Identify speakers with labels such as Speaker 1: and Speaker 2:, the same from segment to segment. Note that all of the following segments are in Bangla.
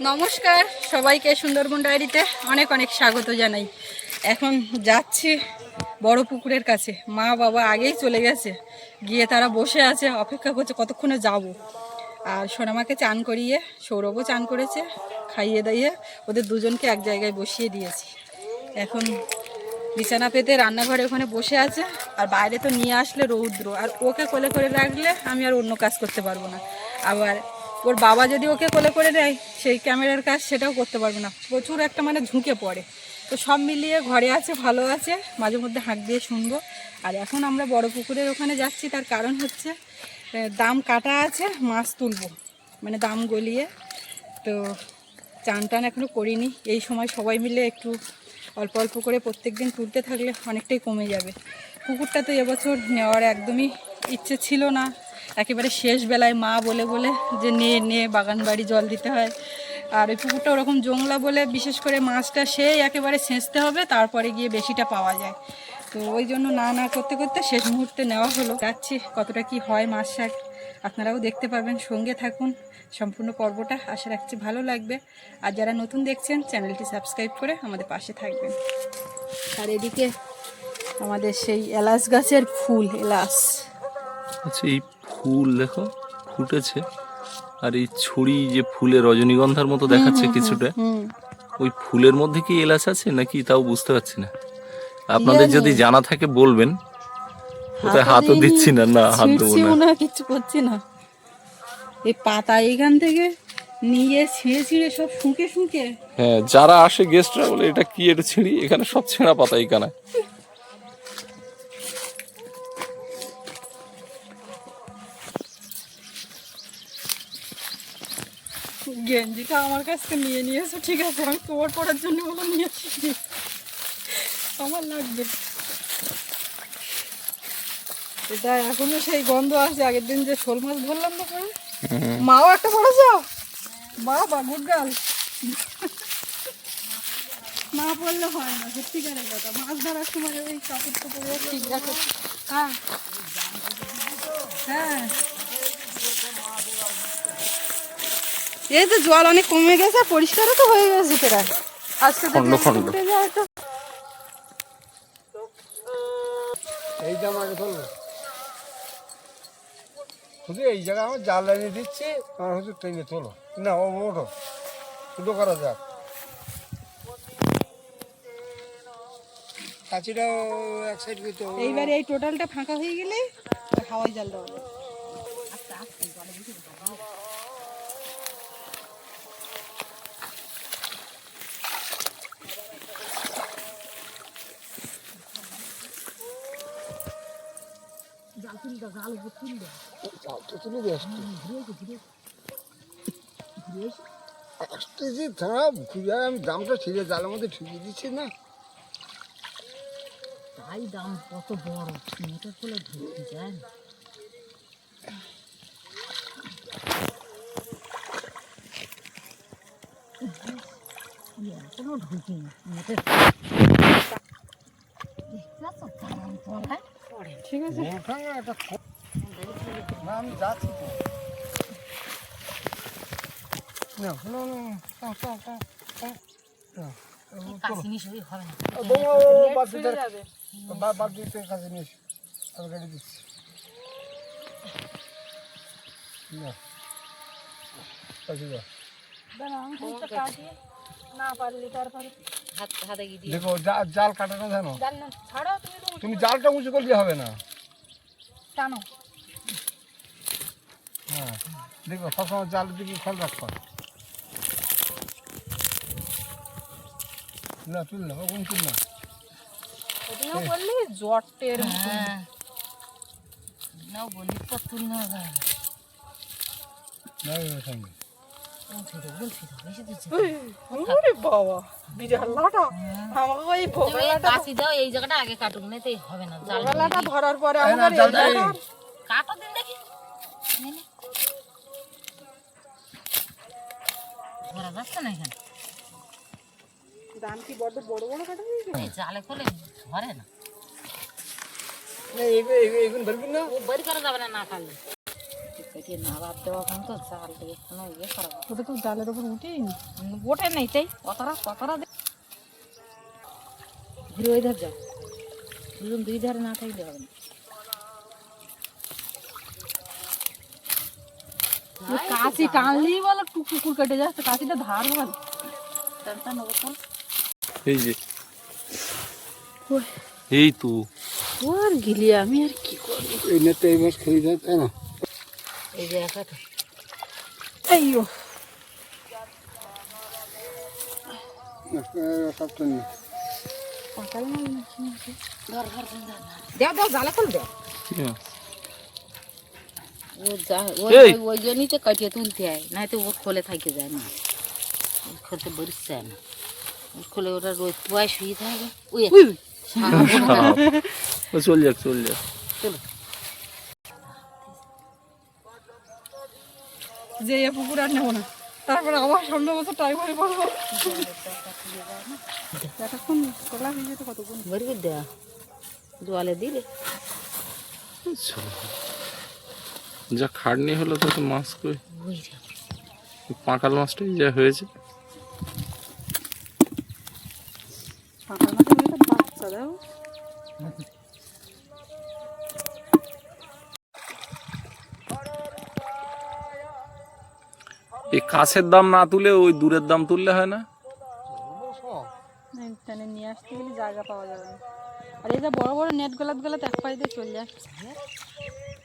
Speaker 1: নমস্কার সবাইকে, সুন্দরবন ডায়েরিতে অনেক অনেক স্বাগত জানাই। এখন যাচ্ছি বড় পুকুরের কাছে। মা বাবা আগেই চলে গেছে, গিয়ে তারা বসে আছে, অপেক্ষা করছে কতক্ষণে যাব। আর সোনামাকে চান করিয়ে, সৌরভও চান করেছে, খাইয়ে দাইয়ে ওদের দুজনকে এক জায়গায় বসিয়ে দিয়েছি। এখন বিছানা পেতে রান্নাঘরে ওখানে বসে আছে। আর বাইরে তো নিয়ে আসলে রৌদ্র, আর ওকে কোলে করে রাখলে আমি আর অন্য কাজ করতে পারবো না। আবার ওর বাবা যদি ওকে কোলে করে দেয়, সেই ক্যামেরার কাজ সেটাও করতে পারবো না। প্রচুর একটা ঝুঁকে পড়ে। তো সব মিলিয়ে ঘরে আছে, ভালো আছে, মাঝে মধ্যে হাঁক দিয়ে শুনবো। আর এখন আমরা বড় পুকুরের ওখানে যাচ্ছি, তার কারণ হচ্ছে দাম কাটা আছে, মাছ তুলবো, দাম গলিয়ে। তো চান টান এখনও করিনি। এই সময় সবাই মিলে একটু অল্প অল্প করে প্রত্যেক দিন তুলতে থাকলে অনেকটাই কমে যাবে। পুকুরটা তো এবছর নেওয়ার একদমই ইচ্ছে ছিল না। একেবারে শেষ বেলায় মা বলে বলে যে নে বাগান বাড়ি জল দিতে হয়। আর ওই পুকুরটা ওরকম জংলা বলে বিশেষ করে মাছটা সেই একেবারে ছেঁচতে হবে, তারপরে গিয়ে বেশিটা পাওয়া যায়। তো ওই জন্য না করতে করতে শেষ মুহূর্তে নেওয়া হলো। যাচ্ছি, কতটা কি হয় মাছ শাক আপনারাও দেখতে পাবেন। সঙ্গে থাকুন, সম্পূর্ণ পর্বটা আশা রাখছি ভালো লাগবে। আর যারা নতুন দেখছেন, চ্যানেলটি সাবস্ক্রাইব করে আমাদের পাশে থাকবেন। আর এদিকে আমাদের সেই এলাচ গাছের ফুল, এলাচ।
Speaker 2: আচ্ছা, এই ফুল দেখো ফুটেছে, আর এই ছড়ি যে ফুলে রজনীগন্ধার মতো দেখাচ্ছে কিছুটা, ওই ফুলের মধ্যে কি এলাচ আছে নাকি তাও বুঝতে পারছি না। আপনাদের যদি জানা থাকে বলবেন। কোথায় হাতও দিচ্ছি না, হাত দেবো না,
Speaker 1: কিচ্ছু করছি না। এই পাতা এখান থেকে নিয়ে ছিঁড়ে সব শুঁকে।
Speaker 2: হ্যাঁ, যারা আসে গেস্টরা বলে এটা কি, এটা ছিঁড়ি, এখানে সব ছেঁড়া পাতা এখানে।
Speaker 1: গেঞ্জিটা আমার কাছ থেকে নিয়ে এসো, ঠিক আছে, আমি তোমার পড়ার জন্য বলে নিয়ে আসি, আমার লাগবে। এটা এখনো সেই গন্ধ আছে আগের দিন যে শোল মাছ ধরলাম না পরে। মাও একটা পড়েছ, বা গুড গার্ল। না পড়লে হয় না, সত্যিকারের কথা। মাছ ধরার সময় ওই কাপড় তো পরে ঠিক রাখো। হ্যাঁ হ্যাঁ, এই তো জল অনেক কমে গেছে, পরিষ্কারও তো হয়ে গেছে প্রায়। আজকে উঠে যায় তো।
Speaker 3: এই দাম আগে ধরবো শুধু এই জায়গায় আমার জাল লাগিয়ে দিচ্ছি, আমার হচ্ছে ট্রেনে তোলো না, ওঠো শুধু করা যাক। কাছিটাও এক সাইড করতে হবে।
Speaker 1: এইবারে এই টোটালটা ফাঁকা হয়ে গেলে হাওয়াই জাল দেওয়া হবে।
Speaker 3: জাল তো তুলে দিয়ে আসতে যে ঘুরে আমি দামটা ছিঁড়ে জালের মধ্যে ঠুকিয়ে দিচ্ছি না।
Speaker 4: তাই দাম কত বড়, মোটর করে ঢুকতে যায়। এখনো ঢুকিনি মোটর।
Speaker 1: ঠিক আছে,
Speaker 3: না আমি যাচ্ছি তো না,
Speaker 4: হবে না।
Speaker 3: বাদ দিতে কাছে নিস, আমি গাড়ি দিচ্ছি না কাছে যা।
Speaker 1: না পারলে তারপরে
Speaker 3: দেখো জাল কাটা না জানো, তুমি জালটা উঁচু করলে হবে না।
Speaker 1: টানো।
Speaker 3: হ্যাঁ দেখো, সবসময় জালের দিকে খেয়াল রাখো। না তুল না, ওগুন তুল না,
Speaker 1: ওদিনও বললি জটের
Speaker 4: হ্যাঁ, নাও বলি তো তুলনা যায় না।
Speaker 3: সঙ্গে
Speaker 1: বাবা বিরাট লাটা। আমাকে ওই ভোগলাটা
Speaker 4: কাশি দাও, এই জায়গাটা আগে কাটুক, না হবে না।
Speaker 1: ভোগলাটা ধরার পরে
Speaker 3: এই না,
Speaker 1: আমাকে
Speaker 3: জালটা এই।
Speaker 4: কাটো দিন দেখি, ধরা যাচ্ছে না এখানে।
Speaker 1: দাম কি বড় বড় বড় কাটা দিয়েছে?
Speaker 4: এই জালে করলে ধরে না,
Speaker 3: এগুন ধরবি না,
Speaker 4: ও বের করা যাবে না না কাটলে। কেটে না বাদ দেওয়া এখন তো জাল দিয়ে কোনো ইয়ে করা হবে
Speaker 1: ওটা তো জালের ওপর উঠেই নি।
Speaker 4: না। ওঠে নেই তাই কতরা ঘুরে ওই ধার যাও দুজন দুই ধারে না থাকলে হবে না
Speaker 1: ওই কাশি টানলেই বলো পুকুর কেটে যাচ্ছে, কাশিটা ধার ভালো।
Speaker 4: টানটা নেবো তো
Speaker 2: এই যে এই তো
Speaker 1: ওর গিলি আমি আর কি করবো।
Speaker 3: এই নেটে এই মাছ খেয়ে যায় তাই না?
Speaker 4: এই যে একটা
Speaker 1: এইও
Speaker 3: সবটা নেই।
Speaker 1: পাকাল মাল নাকি?
Speaker 4: ধর ধর দেও জালে খুল দেও
Speaker 2: কি মাছ? এই!
Speaker 4: ওই জন্যই তো কাটিয়ে তুলতে হয় নাই তো ওর খোলে থাকে যায় না ওর খোলতে বরিস যায় না ওর খোলে ওরা রোজ বয়স হয়ে থাকে ওই
Speaker 2: ও চল যাক চল যাক।
Speaker 4: চলো
Speaker 1: যে এ পুকুর আর নেবো না, তারপরে আবার সামনে বছর টাইম হয়ে পড়বো। এতক্ষণ তোলা হয়ে যেত কতক্ষণ।
Speaker 4: বরি করে দেওয়া জলে দিলে
Speaker 2: চল। যা খাটনি হলো তো মাছ কই,
Speaker 4: ওই রে
Speaker 2: পাঁকাল মাছটাই যা হয়েছে।
Speaker 1: পাকাল মাছের মেয়েটা বাচ্চা দাও।
Speaker 2: এই কাছের দাম না তুলে ওই দূরের দাম তুললে হয় না?
Speaker 1: টেনে নিয়ে আসতে গেলে জায়গা পাওয়া যাবে না। আর এই যে বড় বড় নেট গলাতে এক পায়ে দিয়ে চলে যাচ্ছে।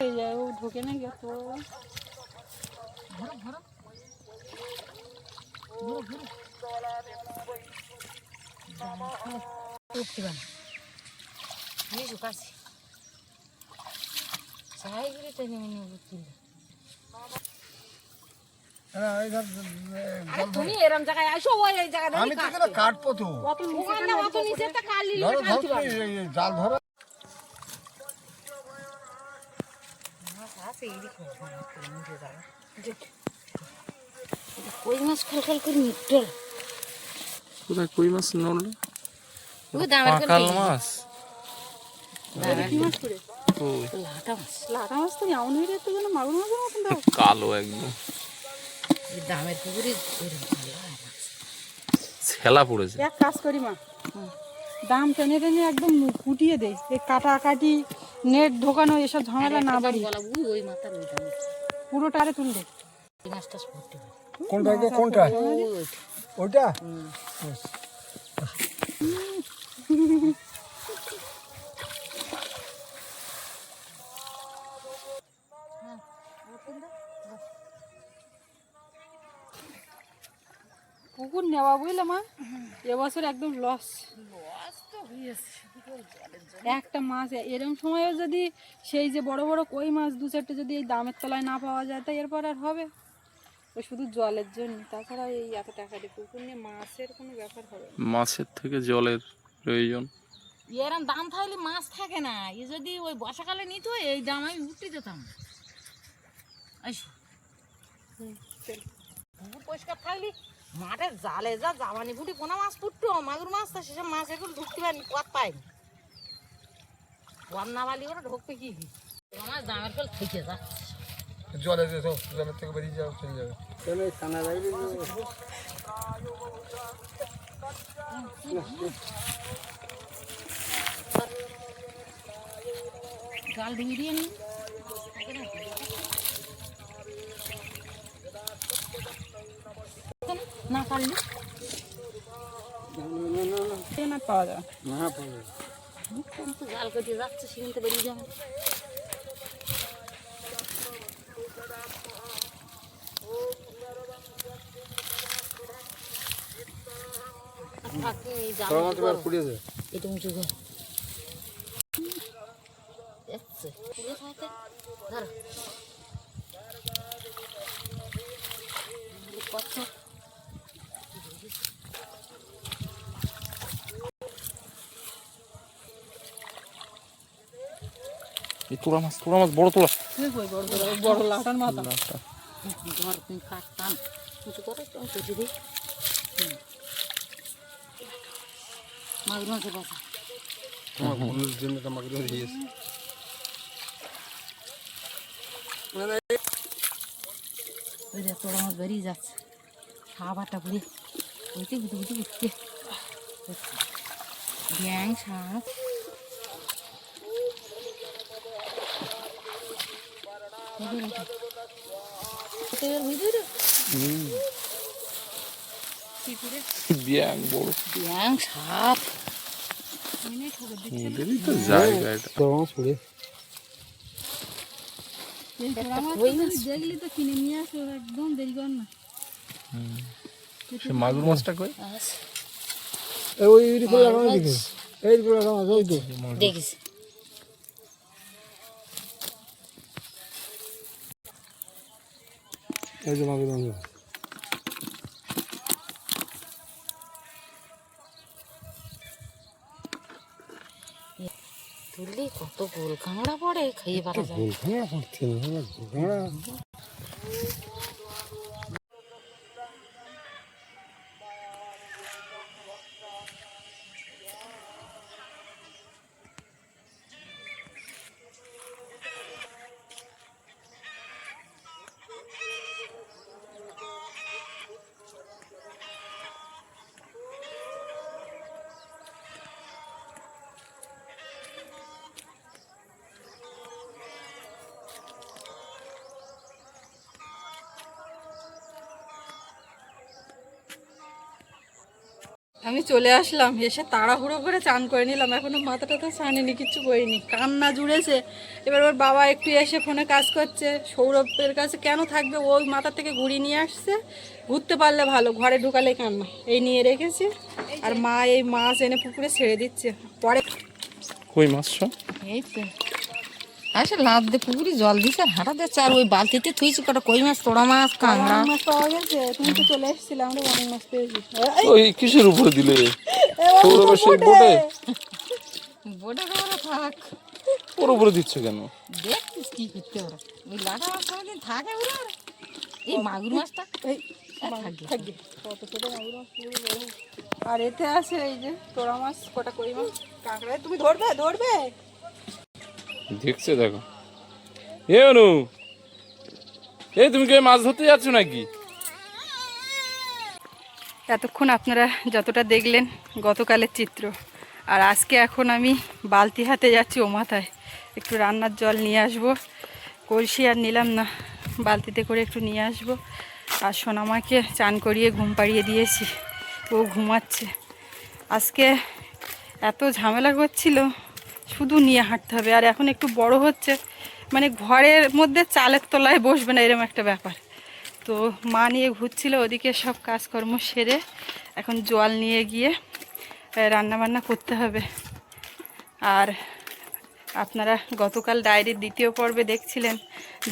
Speaker 1: এই যায় ও ঢোকে না গিয়ে তো
Speaker 4: উঠতে পারে নিয়ে কাছে চাইগুলি টেনে নিয়ে উঠছিল তুমি এরম জায়গায় আসো ওই এই জায়গাটা
Speaker 3: আমি তো এখানে কাটবো তো।
Speaker 4: ওখানে অত নিচে একটা কালি
Speaker 3: ধরো ধরো তুমি এই জাল ধরো।
Speaker 4: কই মাছ খলখল করে নিটল
Speaker 2: কোথায় কই মাছ নড়লো?
Speaker 4: ওই দামের
Speaker 2: পাঁকাল মাছ।
Speaker 1: কি মাছ করে
Speaker 2: ওই
Speaker 4: লাটা মাছ
Speaker 1: লাটা মাছ তো এমন হয়ে যাচ্ছে যেন মাগুর মাছের মতন দাও।
Speaker 2: কালো একদম
Speaker 4: এই দামের পুকুরে
Speaker 2: ছেলা পড়েছে।
Speaker 1: এক কাজ করি মা, দাম টেনে টেনে একদম ফুটিয়ে দেয়। এই কাটাকাটি নেট ঢোকানো এসব ঝামেলা না বাড়ি
Speaker 4: বলা ওই মাথার ওই দামে
Speaker 1: পুরোটারে তুলবে।
Speaker 4: এই মাছটা পড়তে হবে
Speaker 3: কোনটা গো কোনটা? ওইটা?
Speaker 1: পুকুর নেওয়া বুঝলে মা, এবছর একদম লস। একটা মাছ এরকম সময়ও যদি সেই যে বড় বড় কই মাছ দু চারটে যদি এই দামের তলায় না পাওয়া যায় তা এরপর আর হবে ওই শুধু জলের জন্য। তাছাড়া এই এত টাকা দিয়ে পুকুর নিয়ে মাছের কোনো ব্যাপার হবে না।
Speaker 2: মাছের থেকে জলের প্রয়োজন।
Speaker 4: এরম দাম থাকলে মাছ থাকে না এ যদি ওই বর্ষাকালে নিত এই দাম আমি উঠতে যেতাম পুকুর পরিষ্কার থাকলে মাঠের জালে যা জামানি ফুটি পোনা মাছ ফুটতো মাগুর মাছ তা সেসব মাছ এখন ঢুকতে পারেনি পথ পায়নি বন্যা বালি করে ঢুকবে কি মাছ দামের ফল থেকে যাচ্ছে
Speaker 3: জলে যেত, জলের থেকে বেরিয়ে যাও চলে যাবে। কেন এই কানা লাগবে?
Speaker 4: জাল ডুবি দিয়ে নি না পারলি
Speaker 1: না পাওয়া যায়
Speaker 3: না পাবে।
Speaker 4: তো জাল কেটে যাচ্ছে সেখান থেকে বেরিয়ে যাবে থাকে এই জাল
Speaker 3: পুড়িয়েছে।
Speaker 4: এটা উঁচু ঘর দেখছে পুড়ে থাকে ধর কচ্ছা
Speaker 2: এই তোড়া মাছ বড় তোড়া।
Speaker 1: বড় লাটার মাথা
Speaker 4: ঘর কাটতাম উঁচু করে তো কেটে দিই মাছ মাছের বাসা
Speaker 3: তোমার বোনের জন্য তোমাকে দিয়েছে।
Speaker 4: ওই যে তোর আমার বেরিয়ে যাচ্ছে সাবাটা ভরে ওইতে বুঝতে বুঝতে বুঝতে ব্যাং সাপ
Speaker 2: ব্যাং বড়
Speaker 4: ব্যাং সাপ
Speaker 2: এদেরই তো জায়গা এটা।
Speaker 3: তোর মাছ পড়ে
Speaker 1: দেখলি তো কিনে নিয়ে আসো, একদম দেরি কর না।
Speaker 2: সে মাগুর মাছটা কই?
Speaker 3: ওই করে লাগানো দেখে এই করে লাগানো ওই তো
Speaker 4: দেখিস
Speaker 3: এই যে মাগুর মাছ
Speaker 4: তুললি কত গোল কাঁকড়া পড়ে খাইয়ে পারা যায়
Speaker 3: গোল খানা করতে না গোল
Speaker 1: আমি চলে আসলাম, এসে তাড়াহুড়ো করে চান করে নিলাম, এখনো মাথাটা তো ছানিনি, কিচ্ছু করিনি, কান্না জুড়েছে। এবার ওর বাবা একটু এসে ফোনে কাজ করছে, সৌরভের কাছে কেন থাকবে, ওই মাথা থেকে ঘুরিয়ে নিয়ে আসছে, ঘুরতে পারলে ভালো, ঘরে ঢুকালে কান্না, এই নিয়ে রেখেছি। আর মা এই মাছ এনে পুকুরে ছেড়ে দিচ্ছে পরে।
Speaker 2: কই মাছ সব?
Speaker 4: এই তো আসে লাভ দিয়ে পুকুরি জল দিছে আর হাঁটা দিচ্ছে আর ওই বালতিতে থুইছি কটা কই মাছ তোড়া মাছ কাঁকড়া
Speaker 1: অনেক মাছ পাওয়া গেছে, তুমি তো চলে এসেছিলে, আমরা অনেক মাছ পেয়েছি।
Speaker 2: ওই কিসের উপরে দিলে? সৌরভের সেই বোটে?
Speaker 4: বোটা খাওয়া থাক
Speaker 2: ওর উপরে দিচ্ছ কেন?
Speaker 4: দেখছিস কি করতে ওরা ওই লাটা মাছ কোনোদিন থাকে ওরা এই মাগুর মাছটা
Speaker 1: এই
Speaker 4: থাকবে
Speaker 1: থাকবে কত ছোট মাগুর মাছ, পুরো বড়। আর এতে আছে এই যে তোড়া মাছ, কটা কই মাছ, কাঁকড়া। তুমি ধরবে ধরবে?
Speaker 2: দেখছে দেখো। এ অনু, এই তুমি কি মাছ ধরতে যাচ্ছ নাকি?
Speaker 1: এতক্ষণ আপনারা যতটা দেখলেন গতকালের চিত্র, আর আজকে এখন আমি বালতি হাতে যাচ্ছি ও মাথায় একটু রান্নার জল নিয়ে আসবো। কলসি আর নিলাম না, বালতিতে করে একটু নিয়ে আসবো। আর সোনামাকে চান করিয়ে ঘুম পাড়িয়ে দিয়েছি, ও ঘুমাচ্ছে। আজকে এত ঝামেলা করছিল, শুধু নিয়ে হাঁটতে হবে। আর এখন একটু বড় হচ্ছে, মানে ঘরের মধ্যে চালের তলায় বসবে না, এরকম একটা ব্যাপার। তো মা নিয়ে ঘুরছিল, ওদিকে সব কাজকর্ম সেরে এখন জল নিয়ে গিয়ে রান্নাবান্না করতে হবে। আর আপনারা গতকাল ডায়েরির দ্বিতীয় পর্বে দেখছিলেন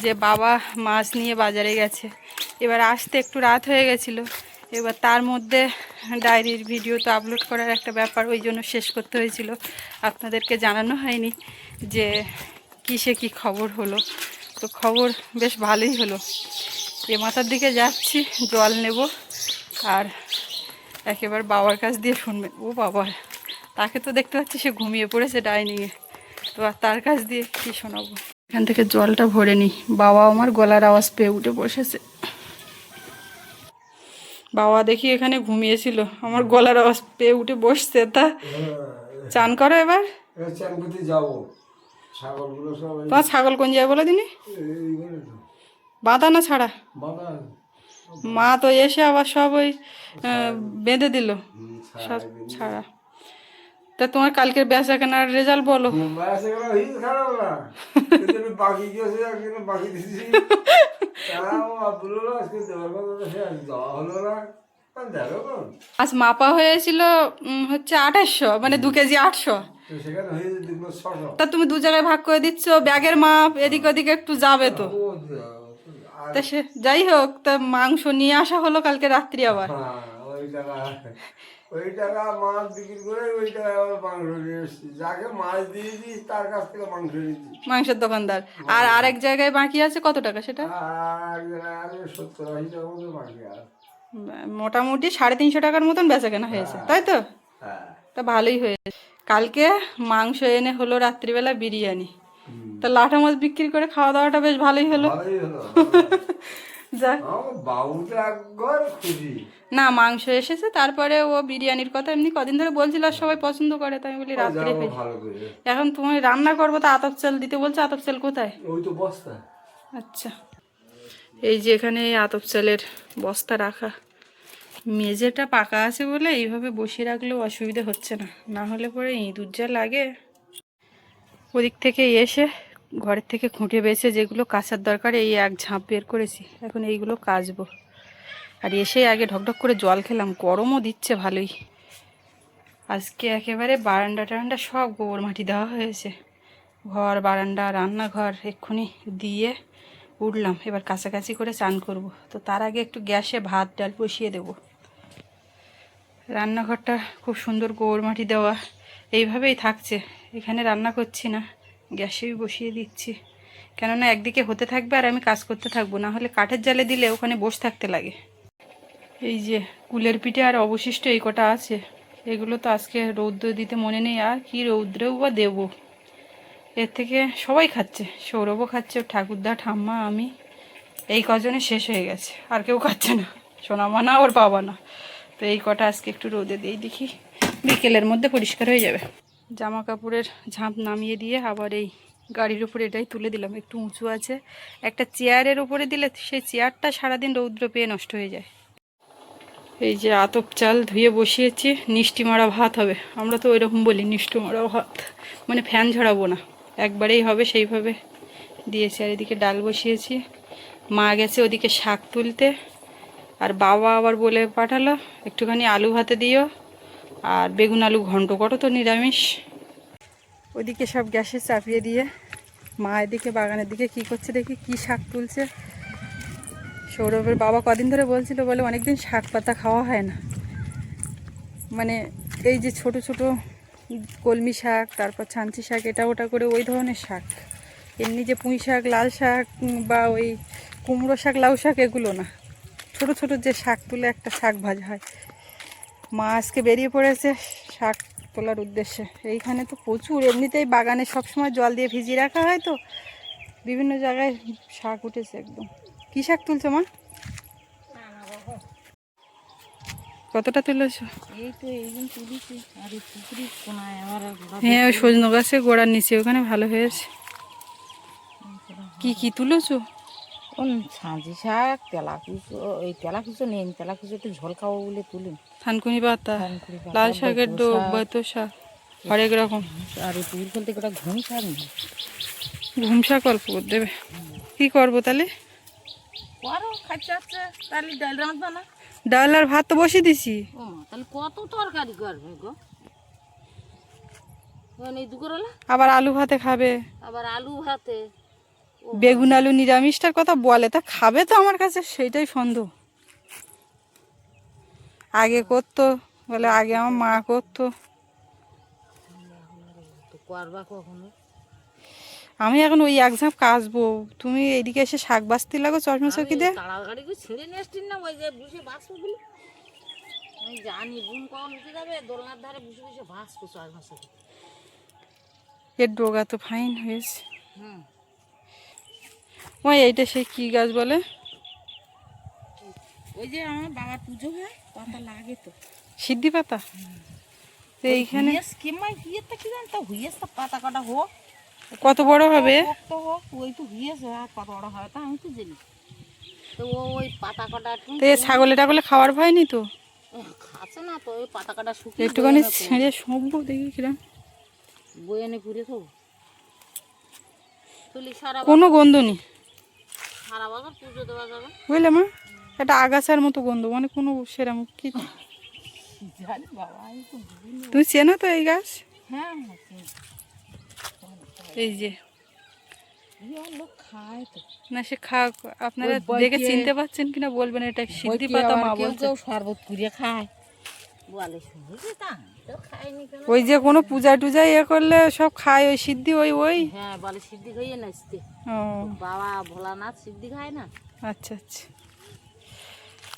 Speaker 1: যে বাবা মাছ নিয়ে বাজারে গেছে, এবার আসতে একটু রাত হয়ে গেছিলো। এবার তার মধ্যে ডায়েরির ভিডিও তো আপলোড করার একটা ব্যাপার, ওই জন্য শেষ করতে হয়েছিল। আপনাদেরকে জানানো হয়নি যে কিসে কি খবর হলো। তো খবর বেশ ভালোই হলো। এ মাথার দিকে যাচ্ছি, জল নেব, আর একেবারে বাবার কাছ দিয়ে শুনবেন। ও বাবা, তাকে তো দেখতে পাচ্ছি সে ঘুমিয়ে পড়েছে ডাইনিংয়ে, তো আর তার কাছ দিয়ে কি শোনাবো। এখান থেকে জলটা ভরে নিই, বাবা আমার গলার আওয়াজ পেয়ে উঠে বসেছে। বাবা দেখি এখানে ঘুমিয়েছিল, আমার গলার আওয়াজ পেয়ে উঠে বসছে। তা চান করো এবার।
Speaker 3: চান করতে যাবো, ছাগলগুলো সব
Speaker 1: তোমার ছাগল কোন জায়গায় বলে দিনি?
Speaker 3: এইখানে তো
Speaker 1: বাঁধা না ছাড়া?
Speaker 3: বাবা
Speaker 1: মা তো এসে আবার সব ওই বেঁধে দিল, সব ছাড়া। তা তোমার কালকের বেচা কেনার রেজাল্ট বলো।
Speaker 3: খারাপ না, বাকি গেছে বাকি দিচ্ছি, আজকে দেওয়ার কথা যাওয়া হলো না। দেখো
Speaker 1: আজ মাপা হয়েছিল হচ্ছে 2800, মানে 2 কেজি 800।
Speaker 3: সেখানে হয়ে দেখলো 600।
Speaker 1: তা তুমি 2 জায়গায় ভাগ করে দিচ্ছ, ব্যাগের মাপ এদিক ওদিকে একটু যাবে তো। তা সে যাই হোক, তা মাংস নিয়ে আসা হলো কালকে রাত্রি আবার।
Speaker 3: ওই টাকা মাছ বিক্রি করে ওই টাকা আবার মাংস নিয়ে এসছি, যাকে মাছ দিয়েছি তার কাছ থেকে মাংস নিয়েছি,
Speaker 1: মাংসের দোকানদার। আর আরেক জায়গায় বাকি আছে কত টাকা সেটা?
Speaker 3: আর 70-80 টাকা মতো বাকি আছে।
Speaker 1: মোটামুটি 350 টাকার মতন বেচা কেনা হয়েছে, তাই তো?
Speaker 3: হ্যাঁ,
Speaker 1: তা ভালোই হয়েছে। কালকে মাংস এনে হলো রাত্রিবেলা বিরিয়ানি, তা লাটা মাছ বিক্রি করে খাওয়া দাওয়াটা বেশ ভালোই হলো।
Speaker 3: ভালোই হলো।
Speaker 1: যাক,
Speaker 3: আমার বাবুটা একবার খুশি।
Speaker 1: না মাংস এসেছে, তারপরে ও বিরিয়ানির কথা এমনি কদিন ধরে বলছিল আর সবাই পছন্দ করে, তাই আমি বলি রাত্রে
Speaker 3: যাবো
Speaker 1: খাই।
Speaker 3: ভালো করে।
Speaker 1: এখন তুমি রান্না করবো তো আতপ চাল দিতে বলছো, আতপ চাল কোথায়?
Speaker 3: ওই তো বস্তা।
Speaker 1: আচ্ছা, এই যে এখানে এই আতপ চালের বস্তা রাখা, মেঝেটা পাকা আছে বলে এইভাবে বসিয়ে রাখলেও অসুবিধা হচ্ছে না, না হলে পরে ইঁদুর যা লাগে। ওদিক থেকে এসে ঘরের থেকে খুঁটে বেছে যেগুলো কাচার দরকার এই এক ঝাঁপ বের করেছি, এখন এইগুলো কাচবো। আর এসে আগে ঢকঢক করে জল খেলাম, গরমও দিচ্ছে ভালোই। আজকে একেবারে বারান্দা টারান্দা সব গোবর মাটি দেওয়া হয়েছে, ঘর বারান্দা রান্নাঘর এক্ষুনি দিয়ে উঠলাম, এবার কাছাকাছি করে চান করব। তো তার আগে একটু গ্যাসে ভাত ডাল বসিয়ে দেব। রান্নাঘরটা খুব সুন্দর গোবর মাটি দেওয়া, এইভাবেই থাকছে, এখানে রান্না করছি না, গ্যাসেই বসিয়ে দিচ্ছি, কেননা একদিকে হতে থাকবে আর আমি কাজ করতে থাকবো, না হলে কাঠের জালে দিলে ওখানে বসে থাকতে লাগে। এই যে কুলের পিঠে আর অবশিষ্ট এই কটা আছে, এগুলো তো আজকে রৌদ্র দিতে মনে নেই, আর কি রৌদ্রেও বা দেবো। এর থেকে সবাই খাচ্ছে, সৌরভও খাচ্ছে, ওর ঠাকুরদা ঠাম্মা আমি, এই কজনে শেষ হয়ে গেছে, আর কেউ খাচ্ছে না, সোনামা না ওর বাবা না। তো এই কটা আজকে একটু রোদে দিই, দেখি বিকেলের মধ্যে পরিষ্কার হয়ে যাবে। জামা কাপড়ের ঝাঁপ নামিয়ে দিয়ে আবার এই গাড়ির উপরে এটাই তুলে দিলাম, একটু উঁচু আছে, একটা চেয়ারের উপরে দিলে সেই চেয়ারটা সারাদিন রৌদ্র পেয়ে নষ্ট হয়ে যায়। এই যে আতপ চাল ধুয়ে বসিয়েছি, নিষ্টি মারা ভাত হবে, আমরা তো ওইরকম বলি নিষ্টি মারা ভাত, মানে ফ্যান ঝরাবো না, একবারেই হবে সেইভাবে দিয়েছি। আর এদিকে ডাল বসিয়েছি, মা গেছে ওদিকে শাক তুলতে, আর বাবা আবার বলে পাঠালো একটুখানি আলু ভাতে দিও, আর বেগুন আলু ঘন্ট করো, তো নিরামিষ। ওদিকে সব গ্যাসে চাপিয়ে দিয়ে মা এদিকে বাগানের দিকে কি করছে দেখি, কি শাক তুলছে। সৌরভের বাবা কদিন ধরে বলছিল, বলে অনেকদিন শাক পাতা খাওয়া হয় না, মানে এই যে ছোট ছোট কলমি শাক, তারপর ছাঞ্চি শাক, এটা ওটা করে ওই ধরনের শাক, এমনি যে পুঁই শাক লাল শাক বা ওই কুমড়ো শাক লাউ শাক এগুলো না, ছোট ছোট যে শাক তুলে একটা শাক ভাজা হয়। মা আজকে বেরিয়ে পড়েছে শাক তোলার উদ্দেশ্যে। এইখানে তো প্রচুর, এমনিতেই বাগানে সবসময় জল দিয়ে ভিজিয়ে রাখা হয়, তো বিভিন্ন জায়গায় শাক উঠেছে একদম। কী শাক তুলছো মা? কতটা তুলেছো?
Speaker 4: এই তো এইদিন তুলেছি, আর এই পুকুরির কোনায় আমার
Speaker 1: হ্যাঁ ওই সজনে গাছের গোড়ার নিচে ওখানে ভালো হয়েছে। কি কি তুলেছো?
Speaker 4: কোন ছাঁচি শাক, তেলাকুচো, এই তেলাকুচো নেই, তেলাকুচো একটু ঝোল খাবো বলে তুলি।
Speaker 1: থানকুনি পাতা,
Speaker 4: থানকুনি পাতা,
Speaker 1: লাল শাকের
Speaker 4: বৈতো
Speaker 1: ডোব,
Speaker 4: শাক,
Speaker 1: বৈতো শাক, হরেক রকম।
Speaker 4: আর এই পুকুর ফেলতে একটা ঘুম শাক নেই।
Speaker 1: ঘুম শাক অল্প করে দেবে। কি করবো তাহলে?
Speaker 4: করো খাচ্ছে আছে, তাহলে ডাল রাঁধবা না?
Speaker 1: ডাল আর ভাত তো বসিয়ে দিছি।
Speaker 4: ও তাহলে কত তরকারি করবে গো? এই দুপুরবেলা
Speaker 1: আবার আলু ভাতে খাবে,
Speaker 4: আবার আলু ভাতে,
Speaker 1: বেগুন আলু নিরামিষটার কথা বলে, তা খাবে তো আমার কাছে সেইটাই সন্দেহ। আগে করতো, বলে আগে আমার মা করতো,
Speaker 4: তো করবা কখনো?
Speaker 1: আমি এখন ওই এক ঝাঁপ কাচবো, তুমি এদিকে এসে শাক বাঁচতে লাগো চশমা চকি দে।
Speaker 4: তাড়াতাড়ি করে ছিঁড়ে নিয়ে আসছিস না, ওই যে বসে বাঁচবো বলে আমি জানি। বোন কখন উঠে যাবে, দোলনার ধারে বসে বসে ভাসবো চার মাসে।
Speaker 1: এর ডোগা তো ফাইন হয়েছে।
Speaker 4: হুম,
Speaker 1: ওই এইটা সেই কি গাছ বলে?
Speaker 4: ওই যে আমার বাবার পুজো হয়, পাতা লাগে তো,
Speaker 1: সিদ্ধি পাতা। তো এইখানে
Speaker 4: কেমাই হুইয়েরটা কি জানি, তা হুইয়েরটা পাতা কাটা হোক,
Speaker 1: কত বড় হবে?
Speaker 4: পোক্ত হোক, ওই তো হুইয়েছে, আর কত বড় হয় তা আমি তো জানি। তো ওই পাতা কাটা
Speaker 1: তো এ ছাগলে টাগলে খাওয়ার ভয় নি তো?
Speaker 4: খাচ্ছে না তো, ওই পাতা কাটা শুকিয়ে
Speaker 1: একটুখানি ছেড়ে শুঁকবো দেখি কিরম।
Speaker 4: বয়ে এনে পুড়ে খাবো। তুলি সারা
Speaker 1: কোনো গন্ধ নেই,
Speaker 4: সারা বছর পুজো দেওয়া যাবে।
Speaker 1: বুঝলে মা, একটা আগাছার মতো গন্ধ, মানে কোনো সেরকম কি।
Speaker 4: জানি বাবা, আমি তো বুঝিনি।
Speaker 1: তুমি চেনো তো এই গাছ?
Speaker 4: হ্যাঁ হ্যাঁ, চিনি।
Speaker 1: এই যে
Speaker 4: লোক খায় তো,
Speaker 1: না সে খা, আপনারা
Speaker 4: ওই বইকে-
Speaker 1: দেখে চিনতে পারছেন কিনা বলবেন, এটা সিদ্ধি পাতা মা
Speaker 4: কেউ
Speaker 1: বলছে।
Speaker 4: কেউ শরবত করিয়ে খায় বলে, শুনেছি তা তো খাইনি কেন।
Speaker 1: ওই যে কোনো পূজা টুজা ইয়ে করলে সব খায় ওই সিদ্ধি, ওই ওই।
Speaker 4: হ্যাঁ বলে সিদ্ধি খাইয়ে নাচতে,
Speaker 1: ও
Speaker 4: বাবা ভোলানাথ সিদ্ধি খায় না।
Speaker 1: আচ্ছা আচ্ছা,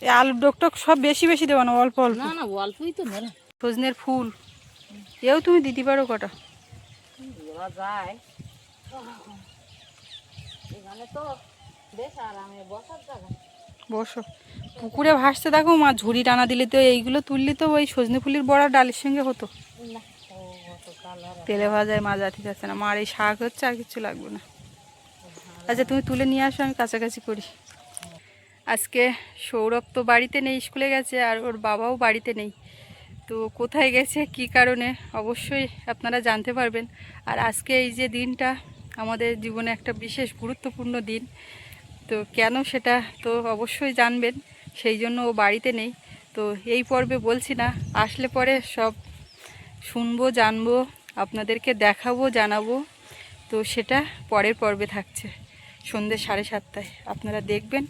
Speaker 1: এই আলুর ডোক টোক সব বেশি বেশি দেবো না, অল্প অল্প।
Speaker 4: না না, অল্পই তো মেলা
Speaker 1: সজনের ফুল এও তুমি দিতে পারো কটা।
Speaker 4: দেওয়া যায়। এখানে তো বেশ আরামে বসার জায়গা।
Speaker 1: বসো। পুকুরে ভাসতে দেখো মা, ঝুড়ি টানা দিলে তো এইগুলো তুললি তো ওই সজনে ফুলের বড়া ডালের সঙ্গে হতো। তেলে ভাজায় মাজা ঠিক আছে না, মার এই শাক হচ্ছে, আর কিছু লাগবে না। আচ্ছা তুমি তুলে নিয়ে আসো, আমি কাছাকাছি করি। আজকে সৌরভ তো বাড়িতে নেই, স্কুলে গেছে, আর ওর বাবাও বাড়িতে নেই। তো কোথায় গেছে কী কারণে অবশ্যই আপনারা জানতে পারবেন। আর আজকে এই যে দিনটা আমাদের জীবনে একটা বিশেষ গুরুত্বপূর্ণ দিন, তো কেন সেটা তো অবশ্যই জানবেন। সেই জন্য ও বাড়িতে নেই। তো এই পর্বে বলছি না, আসলে পরে সব শুনবো, জানবো, আপনাদেরকে দেখাবো, জানাবো। তো সেটা পরের পর্বে থাকছে সন্ধ্যে 7:30টায়, আপনারা দেখবেন।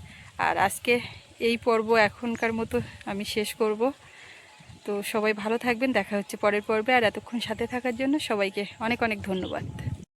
Speaker 1: আর আজকে এই পর্ব এখনকার মতো আমি শেষ করব। তো সবাই ভালো থাকবেন, দেখা হচ্ছে পরের পর্বে। আর এতক্ষণ সাথে থাকার জন্য সবাইকে অনেক অনেক ধন্যবাদ।